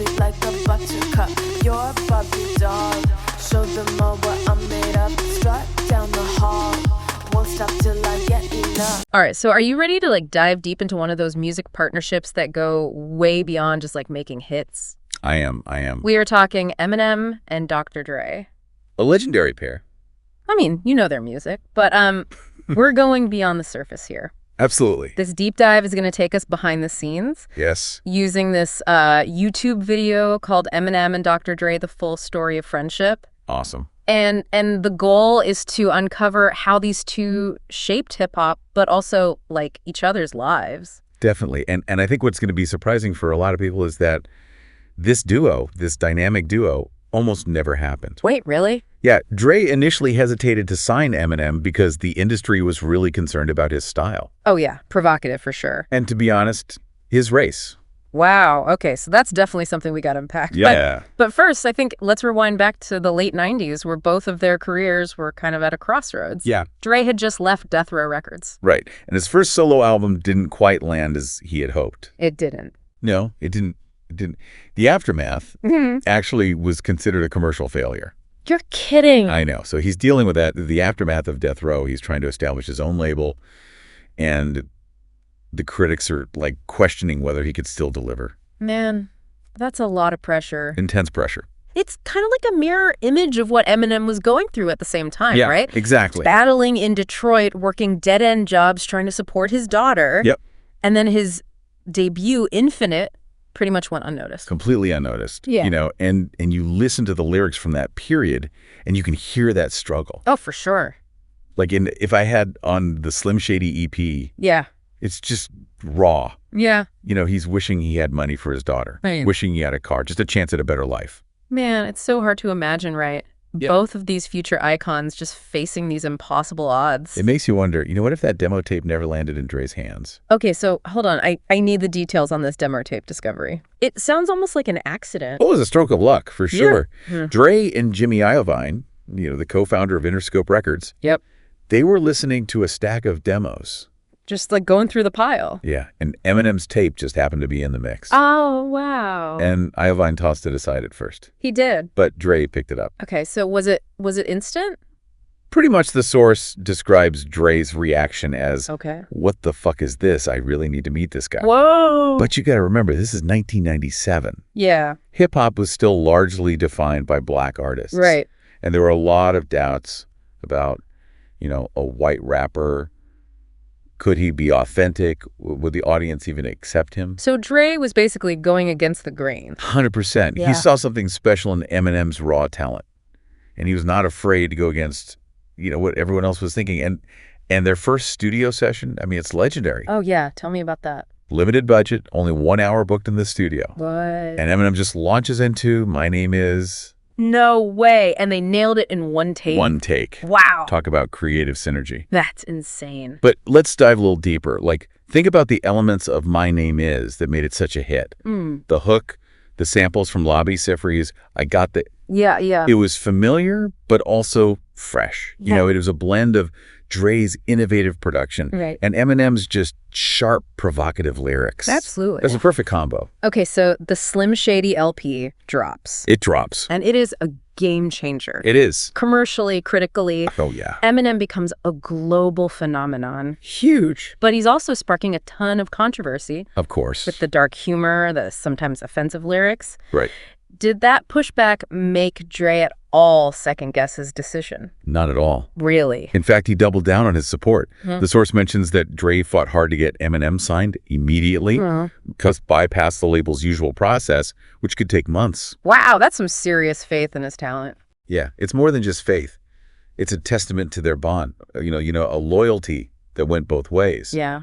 sweet like a buttercup. You're a Barbie doll. Show them all what I'm made of. Strut down the hall. Won't stop till I get enough. All right, so are you ready to like dive deep into one of those music partnerships that go way beyond just like making hits? I am. We are talking Eminem and Dr. Dre. A legendary pair. I mean, you know their music, but we're going beyond the surface here. Absolutely. This deep dive is going to take us behind the scenes. Yes. Using this YouTube video called Eminem and Dr. Dre, The Full Story of Friendship. Awesome. And the goal is to uncover how these two shaped hip-hop, but also, like, each other's lives. Definitely. And I think what's going to be surprising for a lot of people is that this duo, this dynamic duo, almost never happened. Wait, really? Yeah, Dre initially hesitated to sign Eminem because the industry was really concerned about his style. Oh, yeah. Provocative, for sure. And to be honest, his race. Wow. Okay, so that's definitely something we got to unpack. Yeah. But first, I think let's rewind back to the late 90s where both of their careers were kind of at a crossroads. Yeah. Dre had just left Death Row Records. Right. And his first solo album didn't quite land as he had hoped. It didn't. No, it didn't. The Aftermath actually was considered a commercial failure. You're kidding. I know. So he's dealing with that. The aftermath of Death Row, he's trying to establish his own label, and the critics are like questioning whether he could still deliver. Man, that's a lot of pressure. Intense pressure. It's kind of like a mirror image of what Eminem was going through at the same time, Yeah, right? exactly. Battling in Detroit, working dead-end jobs, trying to support his daughter. Yep. And then his debut, Infinite, pretty much went unnoticed. Completely unnoticed. Yeah. You know, and you listen to the lyrics from that period, and you can hear that struggle. Oh, for sure. Like if I had on the Slim Shady EP, Yeah. it's just raw. Yeah. You know, he's wishing he had money for his daughter, Right. wishing he had a car, just a chance at a better life. Man, it's so hard to imagine, right? Yep. Both of these future icons just facing these impossible odds. It makes you wonder, you know, what if that demo tape never landed in Dre's hands? Okay, so hold on. I need the details on this demo tape discovery. It sounds almost like an accident. Well, it was a stroke of luck, for sure. Yeah. Dre and Jimmy Iovine, you know, the co-founder of Interscope Records, Yep. they were listening to a stack of demos. Just like going through the pile. Yeah, and Eminem's tape just happened to be in the mix. Oh, wow. And Iovine tossed it aside at first, He did. but Dre picked it up. Okay, so was it instant? Pretty much the source describes Dre's reaction as, Okay. what the fuck is this? I really need to meet this guy. Whoa. But you got to remember, this is 1997. Yeah. Hip-hop was still largely defined by black artists. Right. And there were a lot of doubts about, you know, a white rapper. Could he be authentic? Would the audience even accept him? So Dre was basically going against the grain. 100%. Yeah. He saw something special in Eminem's raw talent. And he was not afraid to go against, you know, what everyone else was thinking. And their first studio session, I mean, it's legendary. Oh, yeah. Tell me about that. Limited budget, only 1 hour booked in the studio. What? And Eminem just launches into My Name Is... No way. And they nailed it in one take. One take. Wow. Talk about creative synergy. That's insane. But let's dive a little deeper. Like, think about the elements of My Name Is that made it such a hit. The hook, the samples from Lobby Sifri's, I got the... Yeah, yeah. It was familiar, but also fresh. You Yeah. know, it was a blend of Dre's innovative production Right. and Eminem's just sharp, provocative lyrics. Absolutely. That's a perfect combo. Okay, so the Slim Shady LP drops. It drops. And it is a game changer. It is. Commercially, critically, Oh, yeah. Eminem becomes a global phenomenon. Huge. But he's also sparking a ton of controversy Of course. with the dark humor, the sometimes offensive lyrics. Right. Did that pushback make Dre at all second-guess his decision? Not at all. Really? In fact, he doubled down on his support. The source mentions that Dre fought hard to get Eminem signed immediately because bypassed the label's usual process, which could take months. Wow, that's some serious faith in his talent. Yeah, it's more than just faith. It's a testament to their bond, you know, a loyalty that went both ways. Yeah.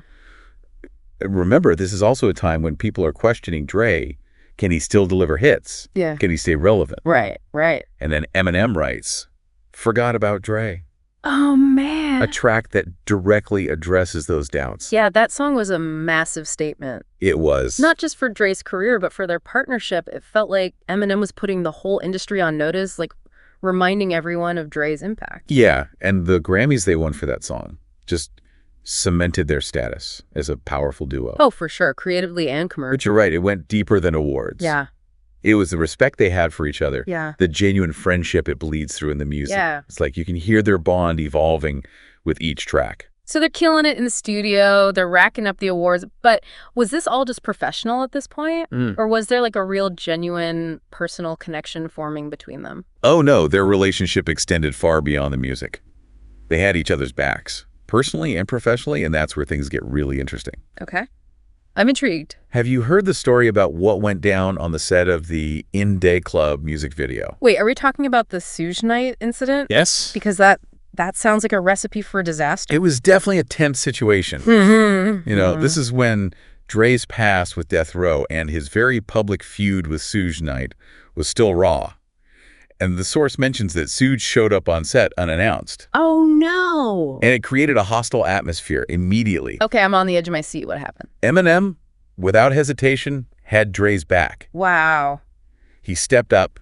Remember, this is also a time when people are questioning Dre. Can he still deliver hits? Yeah. Can he stay relevant? Right, right. And then Eminem writes, Forgot About Dre, Oh, man. a track that directly addresses those doubts. Yeah, that song was a massive statement. It was. Not just for Dre's career, but for their partnership. It felt like Eminem was putting the whole industry on notice, like reminding everyone of Dre's impact. Yeah, and the Grammys they won for that song just cemented their status as a powerful duo. Oh, for sure, creatively and But commercially. you're right, it went deeper than awards. Yeah. It was the respect they had for each other. Yeah. The genuine friendship it bleeds through in the music. Yeah. It's like you can hear their bond evolving with each track. So they're killing it in the studio, they're racking up the awards, but was this all just professional at this point? Or was there like a real genuine personal connection forming between them? Oh no, their relationship extended far beyond the music. They had each other's backs, personally and professionally, and that's where things get really interesting. Okay. I'm intrigued. Have you heard the story about what went down on the set of the In Day Club music video? Wait, are we talking about the Suge Knight incident? Yes. Because that sounds like a recipe for disaster. It was definitely a tense situation. This is when Dre's past with Death Row and his very public feud with Suge Knight was still raw. And the source mentions that Suge showed up on set unannounced. Oh, no. And it created a hostile atmosphere immediately. Okay, I'm on the edge of my seat. What happened? Eminem, without hesitation, had Dre's back. Wow. He stepped up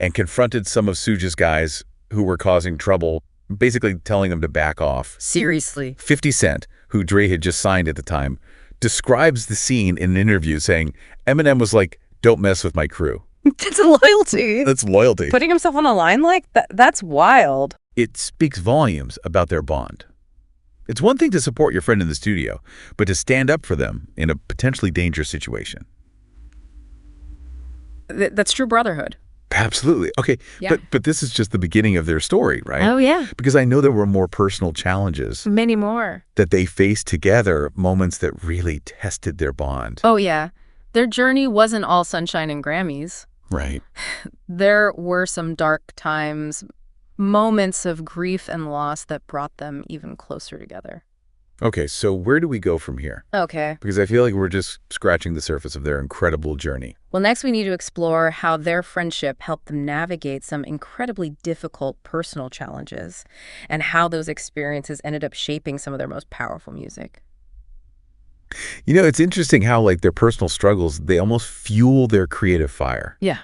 and confronted some of Suge's guys who were causing trouble, basically telling them to back off. Seriously? 50 Cent, who Dre had just signed at the time, describes the scene in an interview saying, Eminem was like, don't mess with my crew. That's loyalty. That's loyalty. Putting himself on the line like that, that's wild. It speaks volumes about their bond. It's one thing to support your friend in the studio, but to stand up for them in a potentially dangerous situation. That's true brotherhood. Absolutely. Okay, Yeah. but this is just the beginning of their story, right? Oh, yeah. Because I know there were more personal challenges Many more. that they faced together, moments that really tested their bond. Oh, yeah. Their journey wasn't all sunshine and Grammys. Right. There were some dark times, moments of grief and loss that brought them even closer together. Okay, so where do we go from here? Okay. Because I feel like we're just scratching the surface of their incredible journey. Well, next we need to explore how their friendship helped them navigate some incredibly difficult personal challenges and how those experiences ended up shaping some of their most powerful music. You know, it's interesting how, like, their personal struggles, they almost fuel their creative fire. Yeah.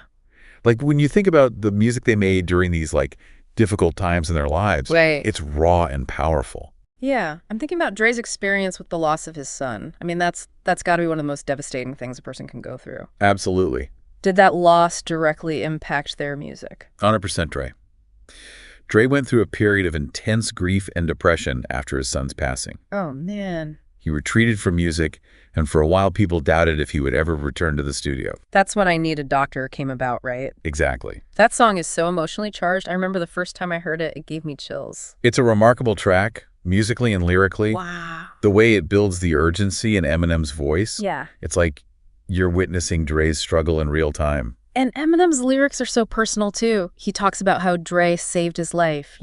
Like, when you think about the music they made during these, like, difficult times in their lives, Right. it's raw and powerful. Yeah. I'm thinking about Dre's experience with the loss of his son. I mean, that's got to be one of the most devastating things a person can go through. Absolutely. Did that loss directly impact their music? 100% Dre. Dre went through a period of intense grief and depression after his son's passing. Oh, man. He retreated from music, and for a while people doubted if he would ever return to the studio. That's when I Need a Doctor came about, right? Exactly. That song is so emotionally charged. I remember the first time I heard it, it gave me chills. It's a remarkable track, musically and lyrically. Wow. The way it builds the urgency in Eminem's voice. Yeah. It's like you're witnessing Dre's struggle in real time. And Eminem's lyrics are so personal, too. He talks about how Dre saved his life,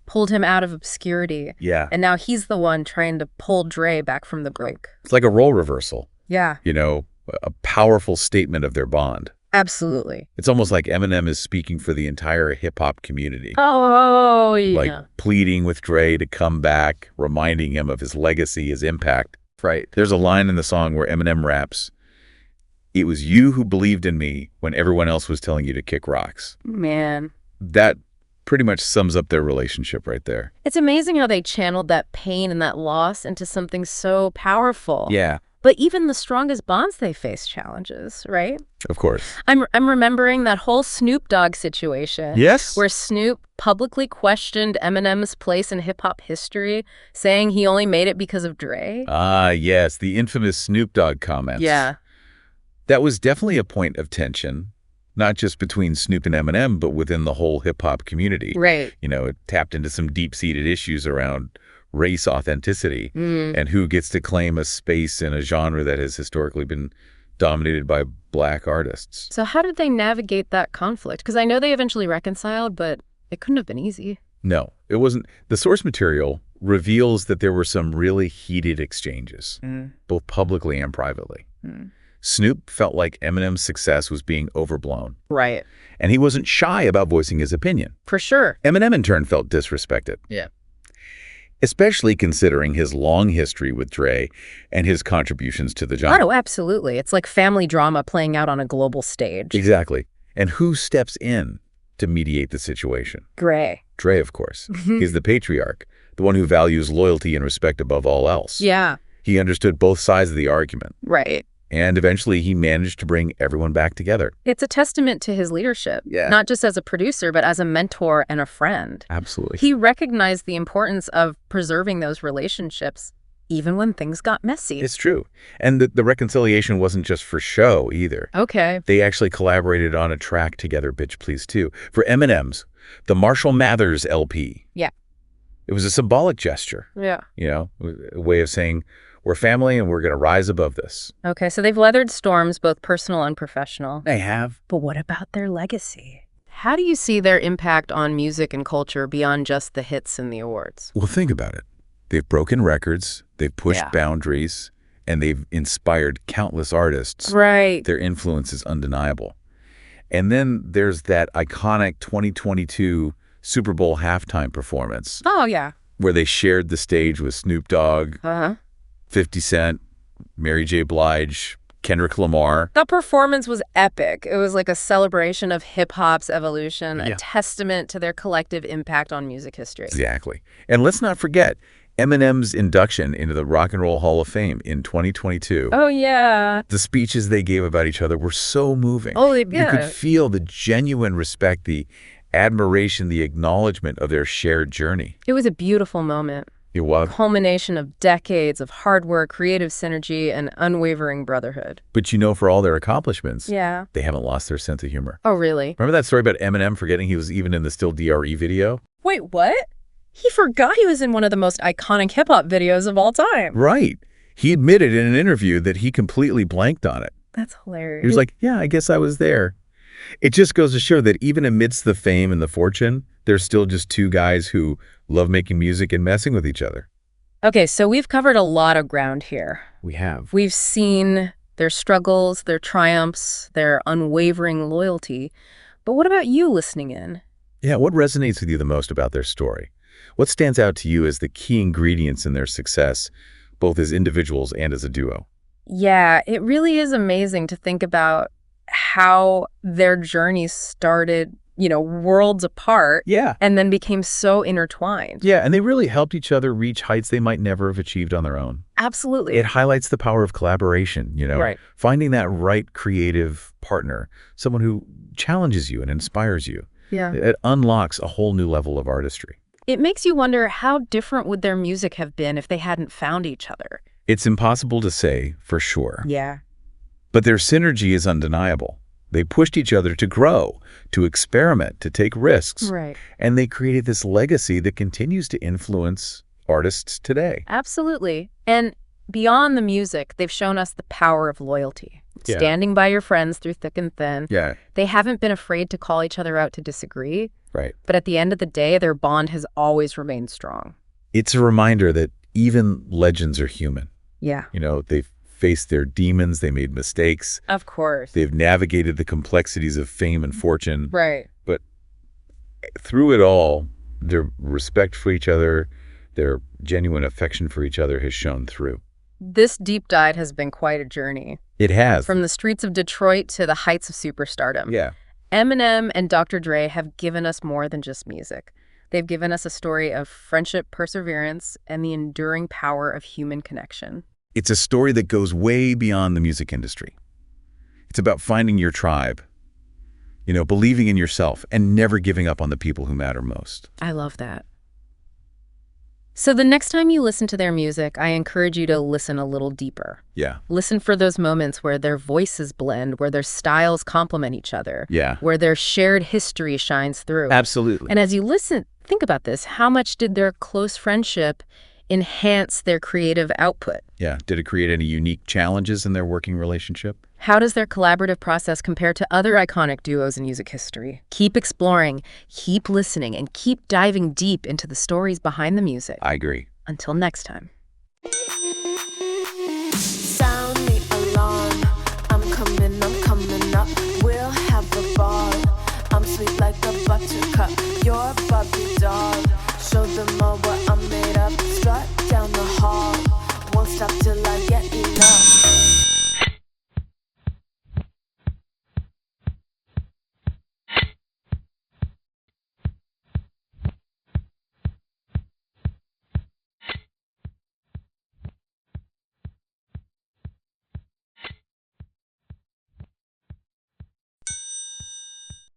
pulled him out of obscurity. Yeah. And now he's the one trying to pull Dre back from the brink. It's like a role reversal. Yeah. A powerful statement of their bond. Absolutely. It's almost like Eminem is speaking for the entire hip-hop community. Oh, yeah. Like pleading with Dre to come back, reminding him of his legacy, his impact. Right. There's a line in the song where Eminem raps, "It was you who believed in me when everyone else was telling you to kick rocks." Man. That pretty much sums up their relationship right there. It's amazing how they channeled that pain and that loss into something so powerful. Yeah, But even the strongest bonds, they face challenges, right? of course. I'm remembering that whole Snoop Dogg situation. Yes. Where Snoop publicly questioned Eminem's place in hip-hop history, saying he only made it because of Dre. Ah, yes, the infamous Snoop Dogg comments. Yeah. That was definitely a point of tension, not just between Snoop and Eminem, but within the whole hip-hop community. Right. It tapped into some deep-seated issues around race authenticity and who gets to claim a space in a genre that has historically been dominated by Black artists. So how did they navigate that conflict? Because I know they eventually reconciled, but it couldn't have been easy. No, it wasn't. The source material reveals that there were some really heated exchanges, both publicly and privately. Snoop felt like Eminem's success was being overblown. Right. And he wasn't shy about voicing his opinion. For sure. Eminem, in turn, felt disrespected. Yeah. Especially considering his long history with Dre and his contributions to the genre. Oh, absolutely. It's like family drama playing out on a global stage. Exactly. And who steps in to mediate the situation? Dre, of course. He's the patriarch, the one who values loyalty and respect above all else. Yeah. He understood both sides of the argument. Right. And eventually he managed to bring everyone back together. It's a testament to his leadership, Yeah. not just as a producer, but as a mentor and a friend. Absolutely. He recognized the importance of preserving those relationships, even when things got messy. It's true. And the reconciliation wasn't just for show either. Okay. They actually collaborated on a track together, Bitch Please 2, for Eminem's The Marshall Mathers LP. Yeah. It was a symbolic gesture, Yeah. a way of saying, we're family and we're going to rise above this. Okay, so they've weathered storms, both personal and professional. They have. But what about their legacy? How do you see their impact on music and culture beyond just the hits and the awards? Well, think about it. They've broken records, they've pushed boundaries, and they've inspired countless artists. Right. Their influence is undeniable. And then there's that iconic 2022 Super Bowl halftime performance Oh, yeah. where they shared the stage with Snoop Dogg, Uh-huh. 50 Cent, Mary J. Blige, Kendrick Lamar. The performance was epic. It was like a celebration of hip-hop's evolution, a testament to their collective impact on music history. Exactly. And let's not forget Eminem's induction into the Rock and Roll Hall of Fame in 2022. Oh, yeah. The speeches they gave about each other were so moving. Oh, yeah. You could feel the genuine respect, the admiration, the acknowledgement of their shared journey. It was a beautiful moment. It was. Culmination of decades of hard work, creative synergy, and unwavering brotherhood. But for all their accomplishments, Yeah. they haven't lost their sense of humor. Oh, really? Remember that story about Eminem forgetting he was even in the Still DRE video? Wait, what? He forgot he was in one of the most iconic hip-hop videos of all time. Right. He admitted in an interview that he completely blanked on it. That's hilarious. He was like, yeah, I guess I was there. It just goes to show that even amidst the fame and the fortune, there's still just two guys who love making music and messing with each other. Okay, so we've covered a lot of ground here. We have. We've seen their struggles, their triumphs, their unwavering loyalty. But what about you listening in? Yeah, what resonates with you the most about their story? What stands out to you as the key ingredients in their success, both as individuals and as a duo? Yeah, it really is amazing to think about how their journey started, worlds apart. Yeah. And then became so intertwined. Yeah, and they really helped each other reach heights they might never have achieved on their own. Absolutely. It highlights the power of collaboration, Right. Finding that right creative partner, someone who challenges you and inspires you. Yeah. It unlocks a whole new level of artistry. It makes you wonder, how different would their music have been if they hadn't found each other? It's impossible to say for sure. Yeah. But their synergy is undeniable. They pushed each other to grow, to experiment, to take risks. Right. And they created this legacy that continues to influence artists today. Absolutely. And beyond the music, they've shown us the power of loyalty. Yeah. Standing by your friends through thick and thin. Yeah. They haven't been afraid to call each other out to disagree. Right. But at the end of the day, their bond has always remained strong. It's a reminder that even legends are human. Yeah. They've faced their demons, they made mistakes, Of course. they've navigated the complexities of fame and fortune. Right. But through it all, their respect for each other, their genuine affection for each other has shown through. This deep dive has been quite a journey. It has. From the streets of Detroit to the heights of superstardom. Yeah. Eminem and Dr. Dre have given us more than just music. They've given us a story of friendship, perseverance, and the enduring power of human connection. It's a story that goes way beyond the music industry. It's about finding your tribe, believing in yourself and never giving up on the people who matter most. I love that. So the next time you listen to their music, I encourage you to listen a little deeper. Yeah. Listen for those moments where their voices blend, where their styles complement each other. Yeah. Where their shared history shines through. Absolutely. And as you listen, think about this. How much did their close friendship enhance their creative output? Yeah. Did it create any unique challenges in their working relationship? How does their collaborative process compare to other iconic duos in music history? Keep exploring, keep listening, and keep diving deep into the stories behind the music. I agree. Until next time. Sound the alarm. I'm coming up. We'll have a ball. I'm sweet like a buttercup. You're Bobby doll. Show them all what I'm made of. Strut down the hall. Won't stop till